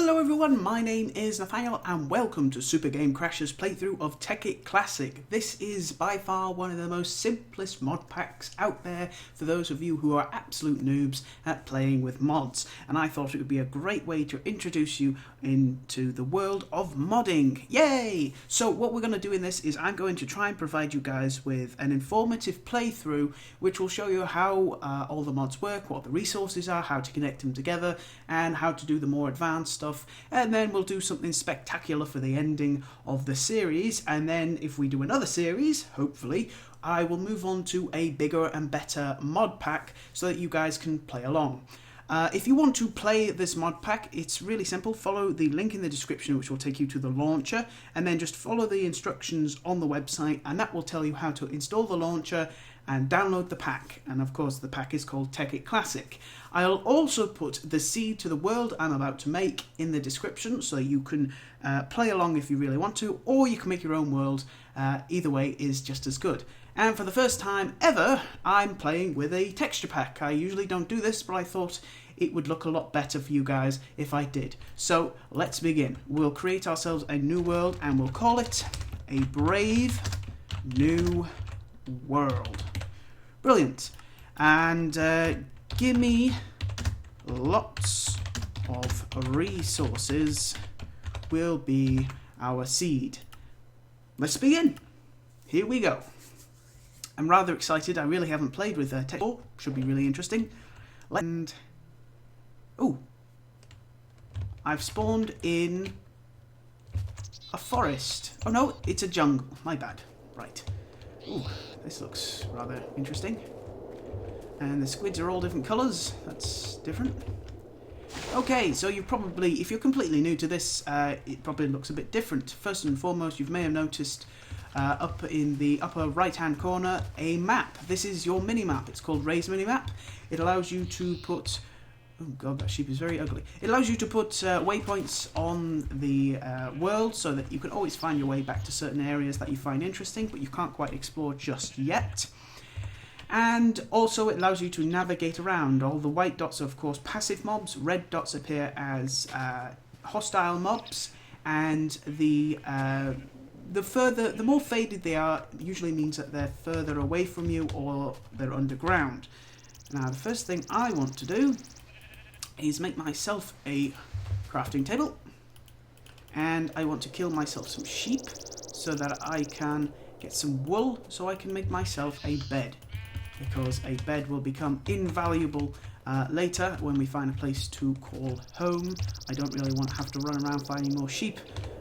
Hello everyone, my name is Nathaniel and welcome to SuperGameCrashers playthrough of Tekkit Classic. This is by far one of the most simplest mod packs out there for those of you who are absolute noobs at playing with mods, and I thought it would be a great way to introduce you into the world of modding. Yay! So what we're going to do in this is I'm going to try and provide you guys with an informative playthrough which will show you how all the mods work, what the resources are, how to connect them together, and how to do the more advanced stuff, and then we'll do something spectacular for the ending of the series, and then if we do another series, hopefully, I will move on to a bigger and better mod pack so that you guys can play along. If you want to play this mod pack, it's really simple. Follow the link in the description which will take you to the launcher, and then just follow the instructions on the website and that will tell you how to install the launcher and download the pack. And of course the pack is called Tekkit Classic. I'll also put the seed to the world I'm about to make in the description so you can play along if you really want to, or you can make your own world. Either way is just as good. And for the first time ever, I'm playing with a texture pack. I usually don't do this, but I thought it would look a lot better for you guys if I did. So let's begin. We'll create ourselves a new world and we'll call it a Brave New World. Brilliant. And give me lots of resources will be our seed. Let's begin. Here we go. I'm rather excited. I really haven't played with tech before. Should be really interesting. And oh, I've spawned in a forest. Oh no, it's a jungle. My bad. Right. Ooh, this looks rather interesting. And the squids are all different colours. That's different. Okay, so you probably, if you're completely new to this, it probably looks a bit different. First and foremost, you may have noticed up in the upper right hand corner a map. This is your mini-map. It's called Ray's Mini-Map. It allows you to put, oh god, that sheep is very ugly. It allows you to put waypoints on the world so that you can always find your way back to certain areas that you find interesting but you can't quite explore just yet. And also it allows you to navigate around. All the white dots are of course passive mobs, red dots appear as hostile mobs, and the more faded they are usually means that they're further away from you or they're underground. Now the first thing I want to do is make myself a crafting table, and I want to kill myself some sheep so that I can get some wool so I can make myself a bed, because a bed will become invaluable later when we find a place to call home. I don't really want to have to run around finding more sheep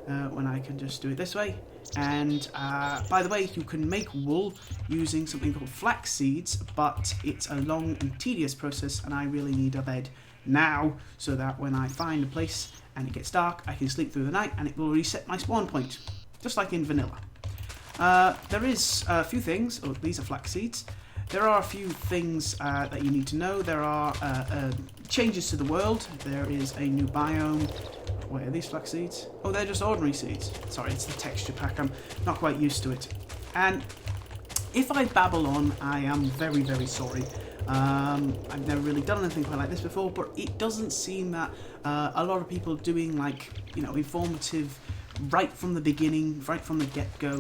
when I can just do it this way. And by the way, you can make wool using something called flax seeds, but it's a long and tedious process, and I really need a bed now so that when I find a place and it gets dark, I can sleep through the night and it will reset my spawn point, just like in vanilla. There is a few things. Oh, these are flax seeds. There are a few things that you need to know. There are changes to the world. There is a new biome. Wait, are these flax seeds? Oh, they're just ordinary seeds. Sorry, it's the texture pack. I'm not quite used to it. And if I babble on, I am very, very sorry. I've never really done anything quite like this before, but it doesn't seem that a lot of people doing, like, you know, informative, right from the beginning, right from the get-go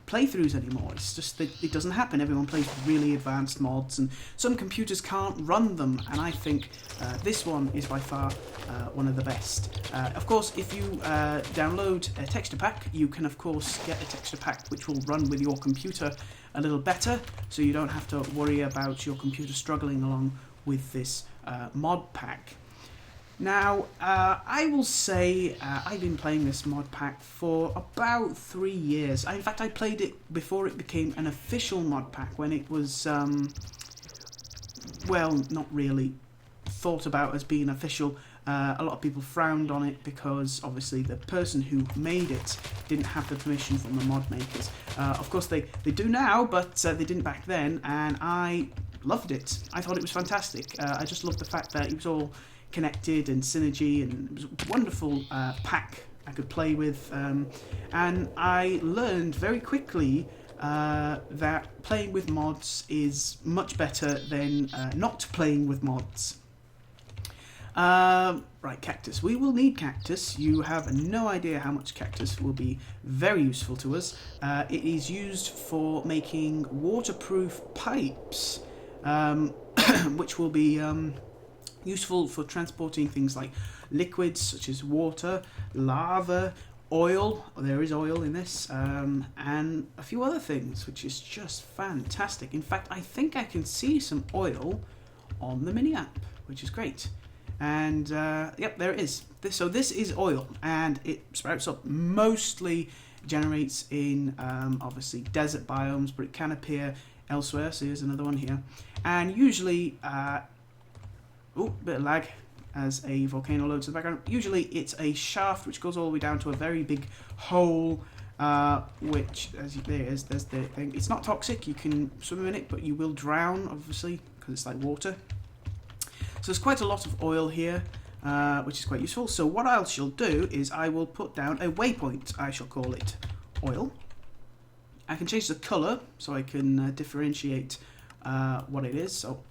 playthroughs anymore. It's just that it doesn't happen. Everyone plays really advanced mods and some computers can't run them, and I think this one is by far one of the best. Of course, if you download a texture pack, you can of course get a texture pack which will run with your computer a little better, so you don't have to worry about your computer struggling along with this mod pack. Now, I will say I've been playing this mod pack for about 3 years. In fact, I played it before it became an official mod pack, when it was, well, not really thought about as being official. A lot of people frowned on it because, obviously, the person who made it didn't have the permission from the mod makers. Of course, they do now, but they didn't back then, and I loved it. I thought it was fantastic. I just loved the fact that it was all connected and synergy, and it was a wonderful pack I could play with, and I learned very quickly that playing with mods is much better than not playing with mods. Right, cactus. We will need cactus. You have no idea how much cactus will be very useful to us. It is used for making waterproof pipes, which will be useful for transporting things like liquids such as water, lava, oil. There is oil in this, and a few other things, which is just fantastic. In fact, I think I can see some oil on the mini app, which is great. And yep, there it is. So this is oil, and it sprouts up, mostly generates in obviously desert biomes, but it can appear elsewhere. So here's another one here, and usually bit of lag as a volcano loads in the background. Usually it's a shaft which goes all the way down to a very big hole, which, there's the thing. It's not toxic, you can swim in it, but you will drown, obviously, because it's like water. So there's quite a lot of oil here, which is quite useful. So what I shall do is I will put down a waypoint. I shall call it oil. I can change the colour so I can differentiate what it is. So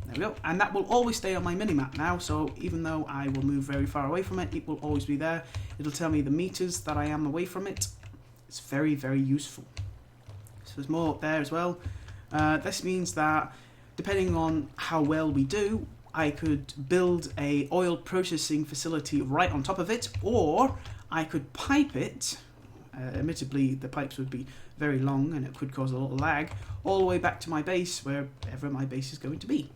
there we go. And that will always stay on my minimap now. So even though I will move very far away from it, it will always be there. It'll tell me the meters that I am away from it. It's very, very useful. So there's more up there as well. This means that depending on how well we do, I could build a oil processing facility right on top of it, or I could pipe it. Admittedly, the pipes would be very long and it could cause a little lag, all the way back to my base, wherever my base is going to be.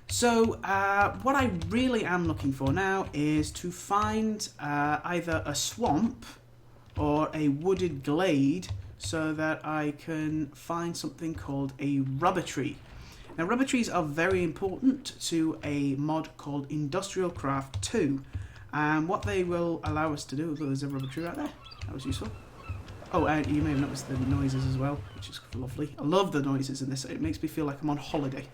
So what I really am looking for now is to find either a swamp or a wooded glade so that I can find something called a rubber tree. Now, rubber trees are very important to a mod called Industrial Craft 2, and what they will allow us to do, there's a rubber tree right there, that was useful. Oh, and you may have noticed the noises as well, which is lovely. I love the noises in this, it makes me feel like I'm on holiday.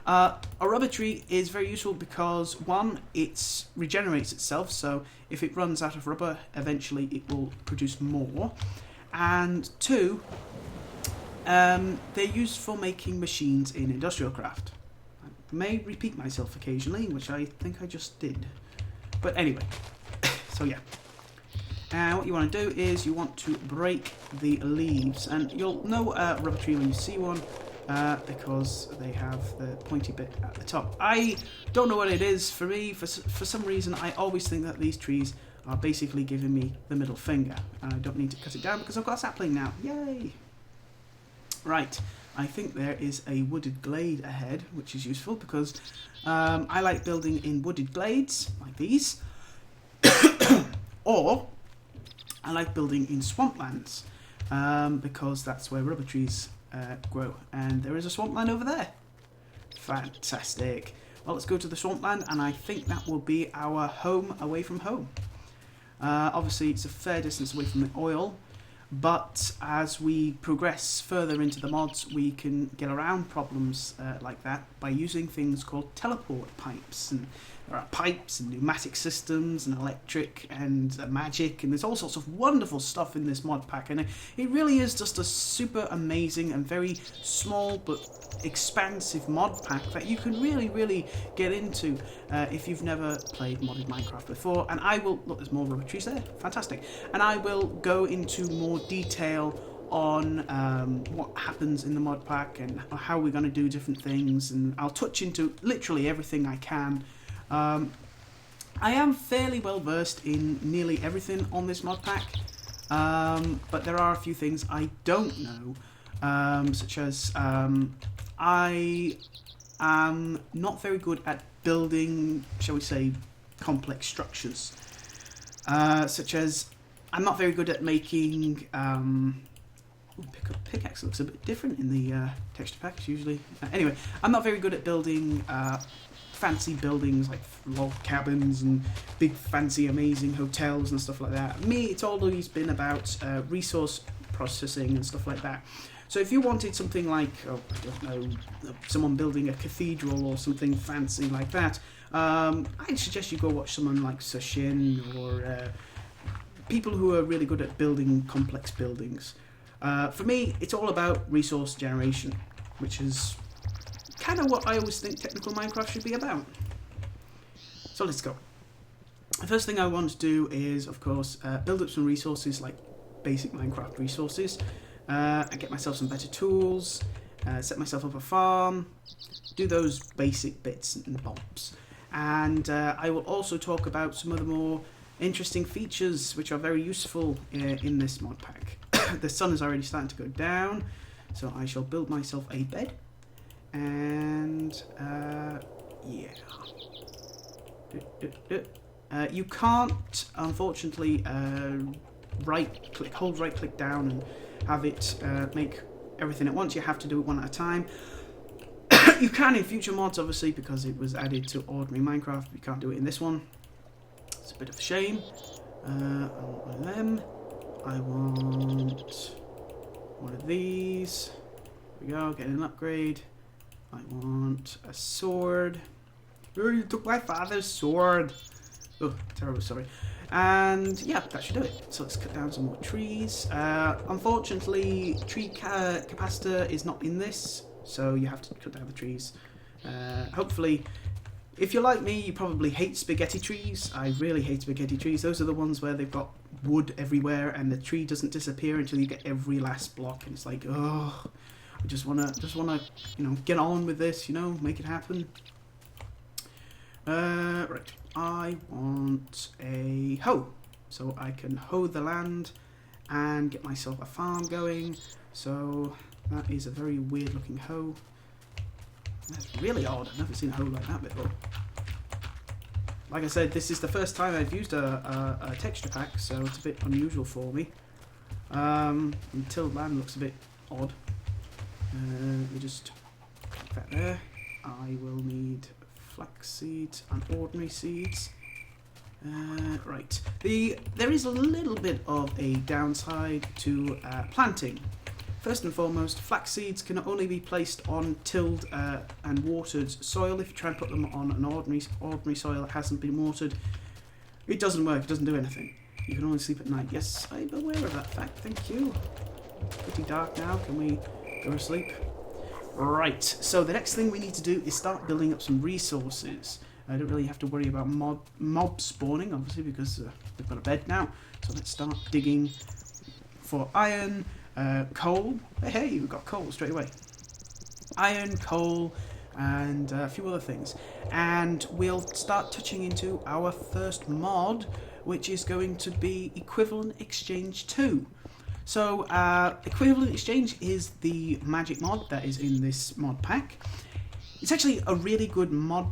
A rubber tree is very useful because, one, it regenerates itself, so if it runs out of rubber, eventually it will produce more, and two, they're used for making machines in Industrial Craft. I may repeat myself occasionally, which I think I just did. But anyway, so yeah. And what you want to do is you want to break the leaves. And you'll know a rubber tree when you see one, because they have the pointy bit at the top. I don't know what it is. For me, for some reason, I always think that these trees are basically giving me the middle finger. And I don't need to cut it down because I've got a sapling now. Yay! Right, I think there is a wooded glade ahead, which is useful because I like building in wooded glades, like these, or I like building in swamplands, because that's where rubber trees grow, and there is a swampland over there. Fantastic. Well, let's go to the swampland, and I think that will be our home away from home. Obviously, it's a fair distance away from the oil, but as we progress further into the mods, we can get around problems like that by using things called teleport pipes. And there are pipes and pneumatic systems and electric and magic, and there's all sorts of wonderful stuff in this mod pack, and it really is just a super amazing and very small but expansive mod pack that you can really get into if you've never played modded Minecraft before. And I will, look, there's more rubber trees there, fantastic, and I will go into more detail on what happens in the mod pack and how we're going to do different things, and I'll touch into literally everything I can. I am fairly well versed in nearly everything on this mod pack, but there are a few things I don't know, such as I am not very good at building, shall we say, complex structures, such as I'm not very good at making pickaxe looks a bit different in the texture packs usually. Anyway, I'm not very good at building fancy buildings like log cabins and big fancy amazing hotels and stuff like that. Me, it's always been about resource processing and stuff like that. So if you wanted something like, oh, I don't know, someone building a cathedral or something fancy like that, I'd suggest you go watch someone like Sushin or people who are really good at building complex buildings. For me, it's all about resource generation, which is kind of what I always think technical Minecraft should be about. So let's go. The first thing I want to do is, of course, build up some resources, like basic Minecraft resources, and get myself some better tools, set myself up a farm, do those basic bits and bobs. And I will also talk about some of the more interesting features which are very useful in this mod pack. The sun is already starting to go down, so I shall build myself a bed. And yeah. You can't, unfortunately, hold right click down and have it make everything at once. You have to do it one at a time. You can in future mods, obviously, because it was added to ordinary Minecraft. You can't do it in this one. It's a bit of a shame. I want one of them. I want one of these. There we go, getting an upgrade. I want a sword. Oh, you took my father's sword. Oh, terrible, sorry. And yeah, that should do it. So let's cut down some more trees. Unfortunately, tree capacitor is not in this, so you have to cut down the trees. Hopefully, if you're like me, you probably hate spaghetti trees. I really hate spaghetti trees. Those are the ones where they've got wood everywhere and the tree doesn't disappear until you get every last block, and it's like, oh, I just wanna, you know, get on with this, you know, make it happen. Right, I want a hoe, so I can hoe the land and get myself a farm going. So that is a very weird looking hoe. That's really odd. I've never seen a hoe like that before. Like I said, this is the first time I've used a texture pack, so it's a bit unusual for me. Until land looks a bit odd. Let me just put that there. I will need flax seeds and ordinary seeds. Right. There is a little bit of a downside to planting. First and foremost, flax seeds can only be placed on tilled and watered soil. If you try and put them on an ordinary soil that hasn't been watered, it doesn't work. It doesn't do anything. You can only sleep at night. Yes, I'm aware of that fact. Thank you. Pretty dark now. Can we go to sleep? Right. So the next thing we need to do is start building up some resources. I don't really have to worry about mob spawning, obviously, because we've got a bed now. So let's start digging for iron. Coal. Hey, we've got coal straight away. Iron, coal, and a few other things. And we'll start touching into our first mod, which is going to be Equivalent Exchange 2. So, Equivalent Exchange is the magic mod that is in this mod pack. It's actually a really good mod.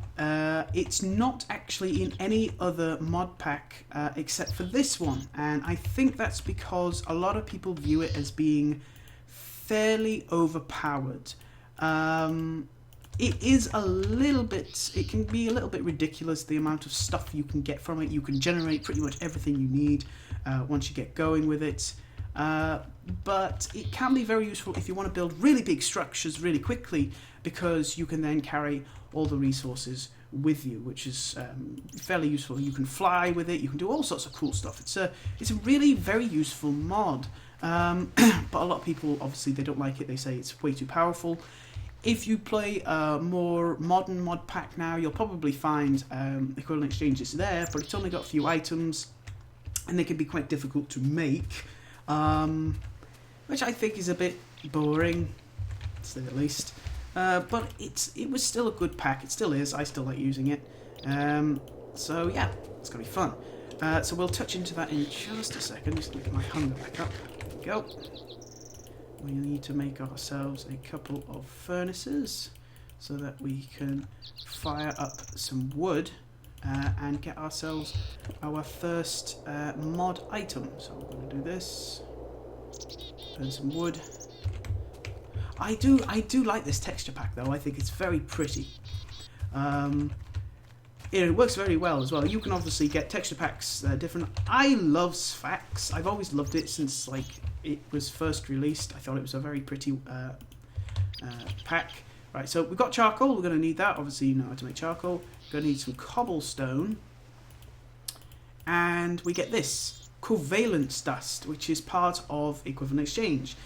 It's not actually in any other mod pack except for this one, and I think that's because a lot of people view it as being fairly overpowered. It is a little bit, it can be a little bit ridiculous, the amount of stuff you can get from it. You can generate pretty much everything you need once you get going with it. But it can be very useful if you want to build really big structures really quickly, because you can then carry all the resources with you, which is fairly useful. You can fly with it, you can do all sorts of cool stuff. It's a really very useful mod, but a lot of people, obviously, they don't like it. They say it's way too powerful. If you play a more modern mod pack now, you'll probably find Equivalent Exchange is there, but it's only got a few items, and they can be quite difficult to make. Which I think is a bit boring, to say the least. But it was still a good pack. It still is. I still like using it. So yeah, it's gonna be fun. So we'll touch into that in just a second. Just get my hunger back up. There we go. We need to make ourselves a couple of furnaces so that we can fire up some wood and get ourselves our first mod item. So we're going to do this. Burn some wood. I do like this texture pack though. I think it's very pretty. It works very well as well. You can obviously get texture packs different. I love Sphax. I've always loved it since like it was first released. I thought it was a very pretty pack. Right, so we've got charcoal. We're going to need that. Obviously, you know how to make charcoal. We're going to need some cobblestone. And we get this, covalence dust, which is part of Equivalent Exchange.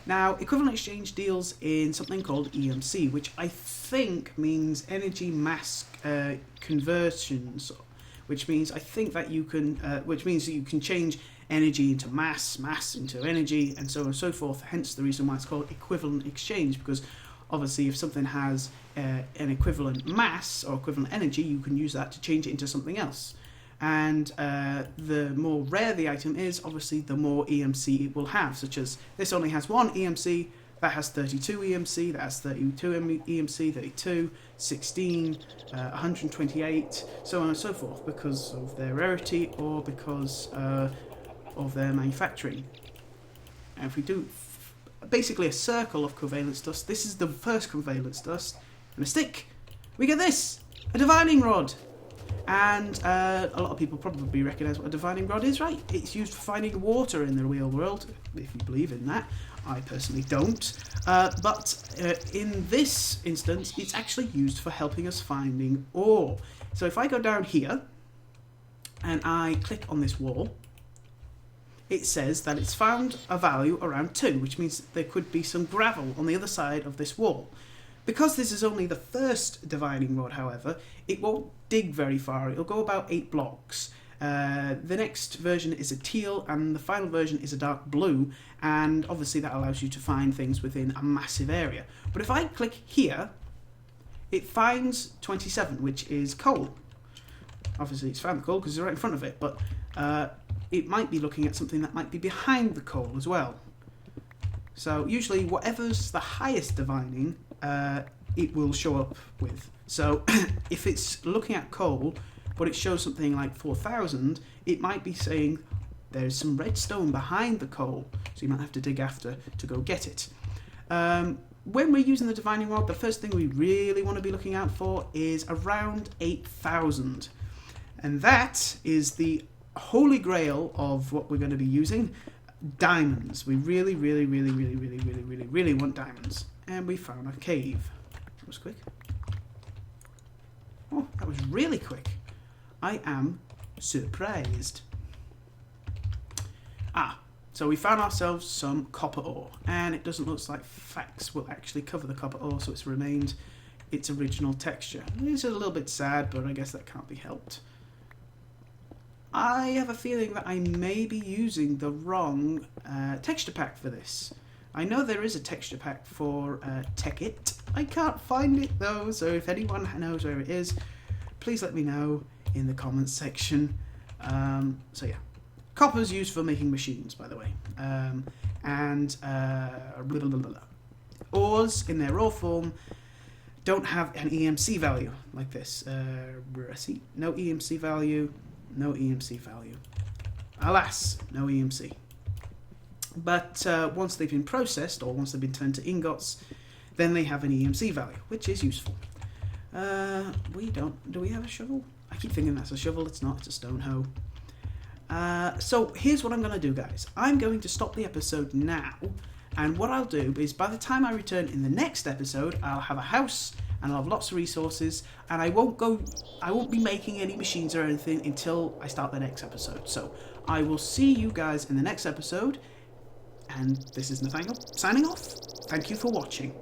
Now, Equivalent Exchange deals in something called EMC, which I think means energy mass conversions, which means I think that you can, which means that you can change energy into mass, mass into energy, and so on and so forth. Hence the reason why it's called equivalent exchange, because obviously if something has an equivalent mass or equivalent energy, you can use that to change it into something else. And the more rare the item is, obviously the more EMC it will have, such as this only has 1 EMC, that has 32 EMC, that has 32 EMC, 32, 16, 128, so on and so forth, because of their rarity or because of their manufacturing. And if we do basically a circle of covalence dust, this is the first covalence dust, and a stick, we get this, a divining rod. And a lot of people probably recognise what a divining rod is, right? It's used for finding water in the real world, if you believe in that. I personally don't. But in this instance, it's actually used for helping us finding ore. So if I go down here and I click on this wall, it says that it's found a value around 2, which means there could be some gravel on the other side of this wall. Because this is only the first divining rod, however, it won't dig very far. It'll go about 8 blocks. The next version is a teal, and the final version is a dark blue, and obviously that allows you to find things within a massive area. But if I click here, it finds 27, which is coal. Obviously it's found the coal because it's right in front of it, but it might be looking at something that might be behind the coal as well. So usually whatever's the highest divining, it will show up with. So if it's looking at coal, but it shows something like 4,000, it might be saying there's some redstone behind the coal, so you might have to dig after to go get it. When we're using the divining rod, the first thing we really want to be looking out for is around 8,000. And that is the holy grail of what we're going to be using, diamonds. We really want diamonds. And we found a cave. That was quick. Oh, that was really quick. I am surprised. So we found ourselves some copper ore, and it doesn't look like Fax will actually cover the copper ore, so it's remained its original texture. It's a little bit sad, but I guess that can't be helped. I have a feeling that I may be using the wrong texture pack for this. I know there is a texture pack for Tekkit. I can't find it though, so if anyone knows where it is, please let me know in the comments section. So yeah, copper's used for making machines, by the way, and ores in their raw form don't have an EMC value like this. No EMC value, no EMC value. Alas, no EMC. But once they've been processed, or once they've been turned to ingots, then they have an EMC value, which is useful. Do we have a shovel? I keep thinking that's a shovel, it's not, it's a stone hoe. So here's what I'm going to do, guys. I'm going to stop the episode now, and what I'll do is by the time I return in the next episode, I'll have a house, and I'll have lots of resources, and I won't be making any machines or anything until I start the next episode. So I will see you guys in the next episode, and this is Nathaniel, signing off. Thank you for watching.